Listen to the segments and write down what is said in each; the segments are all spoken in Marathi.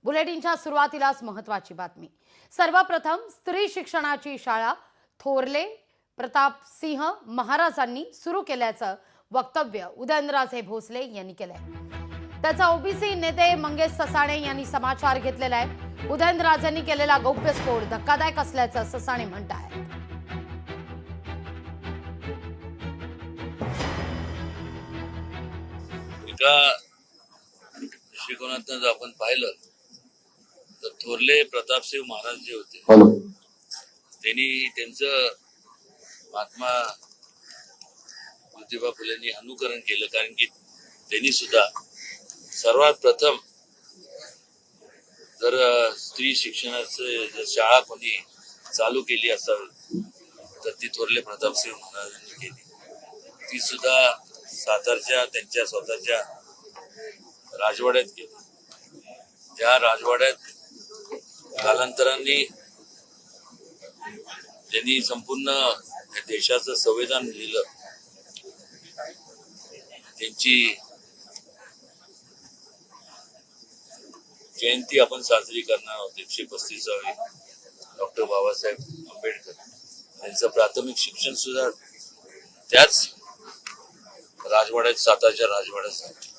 बुलेटिनच्या सुरुवातीलाच महत्त्वाची बातमी। सर्वप्रथम स्त्री शिक्षणाची शाळा थोरले प्रतापसिंह महाराजांनी सुरू केल्याचं वक्तव्य उदयनराजे भोसले यांनी केलंय। त्याचा ओबीसी नेते मंगेश ससाणे यांनी समाचार घेतलेला आहे। उदयनराजेंनी केलेला गौप्यस्फोट धक्कादायक असल्याचं ससाणे म्हणतात। एका दृष्टिकोनातून जर आपण पाहिलं तर थोरले प्रतापसिंह महाराज जे होते त्यांनी त्यांचं महात्मा ज्योतिबा फुलेंनी अनुकरण केलं, कारण की त्यांनी सुद्धा सर्वात प्रथम जर स्त्री शिक्षणाचं जर शाळा कोणी चालू केली असावी तर ती थोरले प्रतापसिंह महाराजांनी केली। ती सुद्धा सातारच्या त्यांच्या स्वतःच्या राजवाड्यात केली। त्या राजवाड्यात कालांतराने ज्यांनी संपूर्ण देशाचं संविधान लिहिलं, त्यांची जयंती आपण साजरी करणार आहोत 135वी। डॉक्टर बाबासाहेब आंबेडकर यांचं प्राथमिक शिक्षण सुद्धा त्याच राजवाड्यात, सातारच्या राजवाड्यात झालं।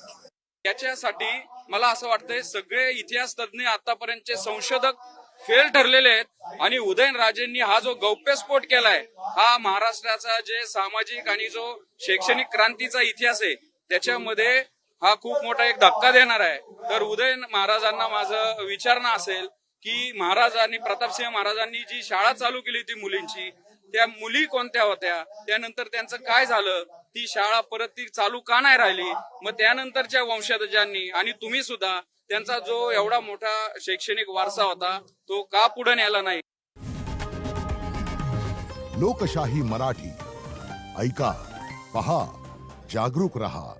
याच्यासाठी मला असं वाटतंय सगळे इतिहास तज्ञ आतापर्यंतचे संशोधक फेल ठरलेले आहेत आणि उदयनराजेंनी हा जो गौप्यस्फोट केलाय हा महाराष्ट्राचा जे सामाजिक आणि जो शैक्षणिक क्रांतीचा इतिहास आहे त्याच्यामध्ये हा खूप मोठा एक धक्का देणार आहे। तर उदयन महाराजांना माझं विचारणं असेल की महाराजांनी, प्रतापसिंह महाराजांनी जी शाळा चालू केली होती मुलींची, त्या मुली कोणत्या होत्या, त्यानंतर त्यांचं काय झालं, ती शाळा परत ती चालू का नाही राहिली, मग त्यानंतरच्या वंशजांनी आणि तुम्ही सुद्धा त्यांचा जो एवढा मोठा शैक्षणिक वारसा होता तो का पुढे नेला नाही। लोकशाही मराठी ऐका, पहा, जागरूक रहा।